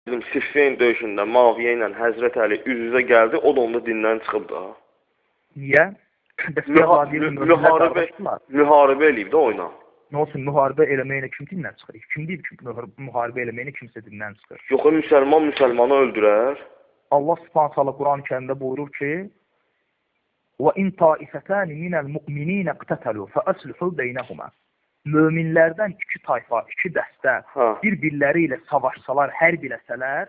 Bizim Siffin döyüşündə Muaviyə ilə Həzrət Əli üz-üzə gəldi, o da onda dindən çıxıb da. Niyə? Müharibə eləyib də oyna. Nə olsun, müharibə eləməyinə kim dindən çıxır? Kim deyib ki, müharibə eləməyinə kimsə dindən çıxır? Yox, müsəlman müsəlmanı öldürər. Allah Subhanahu taala Quran-ı Kərimdə buyurur ki: "Və in taifatan minəl mu'minina iqtatalu fa aslihu beynəhuma." Möminlərdən iki tayfa, iki dəstə bir-birləri ilə savaşsalar, hərb eləsələr,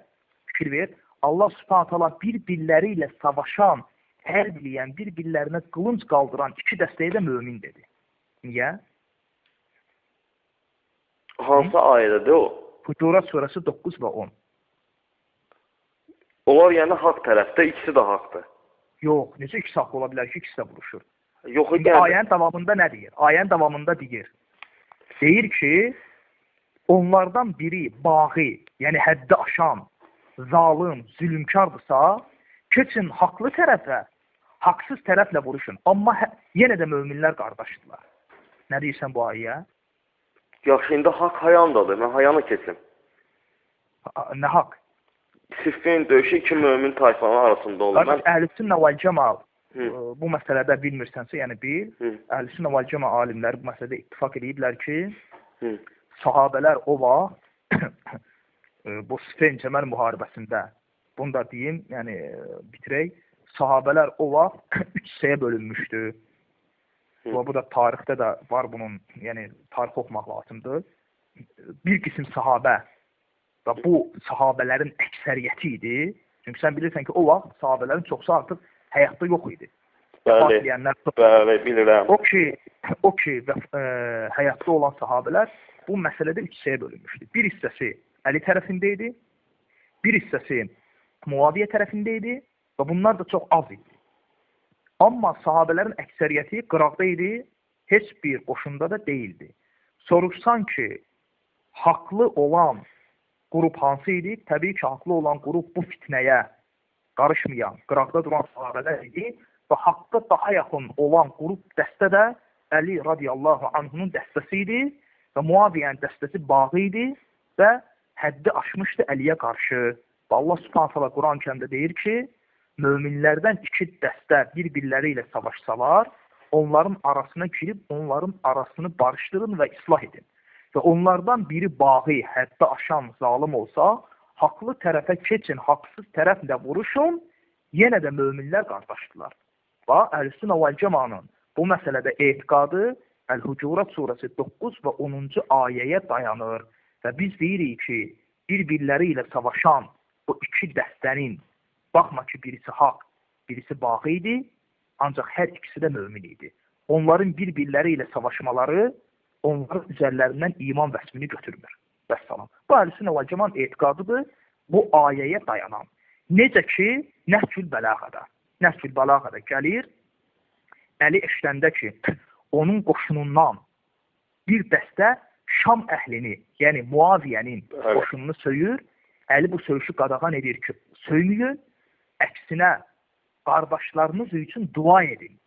fikir ver, Allah Subhanahu taala bir-birləri ilə savaşan, hərb eləyən, bir-birlərinə qılınc qaldıran iki dəstəyə də mömin dedi. Niyə? Hansı ayədədir o? Hucurat surəsi 9 və 10. Onlar yəni haqq tərəfdə, ikisi də haqdır. Yox, necə ikisi haqq ola bilər ki, ikisi də vuruşur? Yox, ayənin davamında nə deyir? Ayənin davamında deyir ki, onlardan biri bağı, yəni həddi aşan, zalim, zülümkardırsa, keçin haqlı tərəfə, haqsız tərəflə vuruşun. Amma yenə də möminlər qardaşdırlar. Nə deyirsən bu ayəyə? Yaxşı, indi haqq hayandadır. Mən hayana keçim. Nə haqq? Siffin döyüşü iki mömin tayfanın arasında olur. Əhl-i-Sünnə vəl-Cəma bu məsələdə bilmirsənsə, yəni bil, Əhl-i-Sünnə vəl-Cəma alimləri bu məsələdə ittifaq ediblər ki, sahabələr o vaxt bu Siffin Cəməl müharibəsində, bunu da deyim, yəni bitirək, sahabələr o vaxt 3 hissəyə bölünmüşdü. Bu da tarixdə də var bunun, yəni tarix oxumaq lazımdır. Bir qism sahabə və bu sahabələrin əksəriyyəti idi. Çünki sən bilirsən ki, o vaxt sahabələrin çoxsu artıq həyatda yox idi. Bəli, bilirəm. O ki, həyatda olan sahabələr bu məsələdə 3 hissəyə bölünmüşdü. Bir hissəsi Əli tərəfində idi, bir hissəsi Muaviyə tərəfində idi və bunlar da çox az idi. Amma sahabələrin əksəriyyəti qıraqda idi, heç bir qoşunda da deyildi. Soruşsan ki, haqlı olan qrup hansı idi? Təbii ki, haqlı olan qrup bu fitnəyə qarışmayan, qıraqda duran sahabələr idi və haqqa daha yaxın olan qrup dəstə də Əli radiyallahu anhunun dəstəsi idi və Muaviyyənin dəstəsi bağı idi və həddi aşmışdı Əliyə qarşı. Və Allah Subhanahu taala Quran-ı Kərimdə deyir ki, möminlərdən iki dəstə bir-birləri ilə savaşsalar, onların arasına girib, onların arasını barışdırın və islah edin. Və onlardan biri bağı, həddi aşan zalim olsa, haqlı tərəfə keçin, haqsız tərəflə vuruşun, yenə də möminlər qardaşdırlar. Və Əhl-i-Sünnə vəl-Cəmanın bu məsələdə etiqadı Əl-Hucurat surəsi 9 və 10-cu ayəyə dayanır. Və biz deyirik ki, bir-birləri ilə savaşan bu iki dəstənin, baxma ki, birisi haqq, birisi bağı idi, ancaq hər ikisi də mömin idi. Onların bir-birləri ilə savaşmaları onların üzərlərindən iman vəsmini götürmür. Vəssalam. Bu Əhl-i-Sünnə vəl-Cəmanın etiqadıdır, bu ayəyə dayanan. Necə ki, Nəhcül Bəlağədə. Nəhcül Bəlağədə gəlir, Əli eşləndə ki, onun qoşunundan bir dəstə Şam əhlini, yəni Muaviyyənin qoşununu söyür, Əli bu söyüşü qadağan edir ki, söyməyin, əksinə qardaşlarınız üçün dua edin.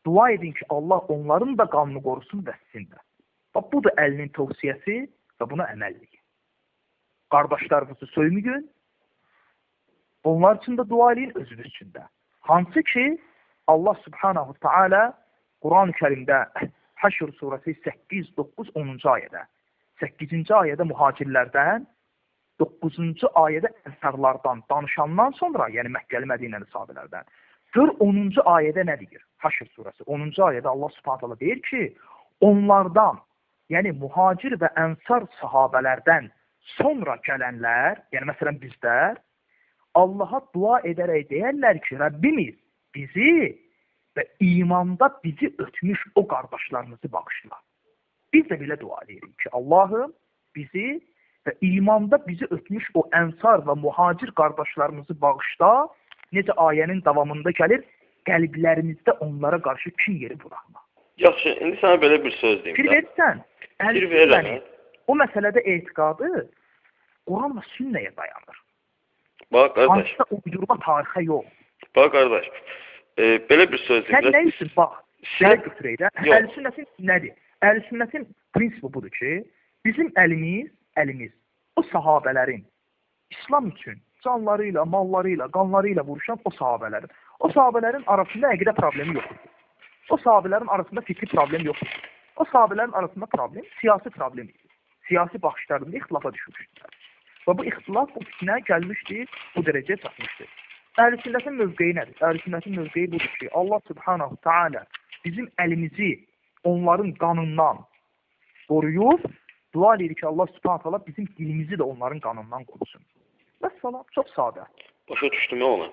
Dua edin ki, Allah onların da qanını qorusun və sizin də. Bu da Əlinin tövsiyəsi və buna əməl edin. Qardaşlarınızı söyməyin, onlar üçün də dua edin, özünüz üçün də. Hansı ki, Allah Subhanahu Teala Quran-ı Kərimdə Həşr surəsi 8, 9, 10-cu ayədə, 8-ci ayədə mühacirlərdən, 9-cu ayədə ənsarlardan danışandan sonra, yəni Məkkəli Mədinəli sahabələrdən, gör 10-cu ayədə nə deyir? Həşr surəsi 10-cu ayədə Allah Subhanahu Teala deyir ki, onlardan, yəni mühacir və ənsar sahabələrdən sonra gələnlər, yəni məsələn bizlər, Allaha dua edərək deyərlər ki, Rəbbimiz bizi və imanda bizi ötmüş o qardaşlarımızı bağışla. Biz də belə dua edirik ki, Allahım bizi və imanda bizi ötmüş o ənsar və mühacir qardaşlarımızı bağışla, necə ayənin davamında gəlir, qəlblərimizdə onlara qarşı kin yeri buraxma. Yaxşı, indi sənə belə bir söz deyim. Fikir verirsən, o məsələdə etiqadı Quran və sünnəyə dayanır. Bax, qardaş. Hansısa uydurma tarixə yox. Bax, qardaş, belə bir söz deyim. Sən nə üçün? Bax, belə götürək də. Əhl-i-Sünnətin nədir? Əhl-i-Sünnətin prinsipi budur ki, bizim əlimiz, o sahabələrin İslam üçün canları ilə, malları ilə, qanları ilə vuruşan o sahabələrin. O sahabələrin arasında əqidə problemi yox idi. O sahabələrin arasında fikri problem yox idi. O sahabələrin arasında problem siyasi problem idi. Siyasi baxışlarında ixtilafa düşmüşdülər. Və bu ixtilaf, bu fitnə gəlmişdi, bu dərəcəyə çatmışdı. Əhl-i-Sünnətin mövqeyi nədir? Əhl-i-Sünnətin mövqeyi budur ki, Allah Subhanahu Teala bizim əlimizi onların qanından qoruyur. Dua edirik ki, Allah Subhanahu Teala bizim dilimizi də onların qanından qorusun. Vəssalam, çox sadə. Başa düşdüm onu.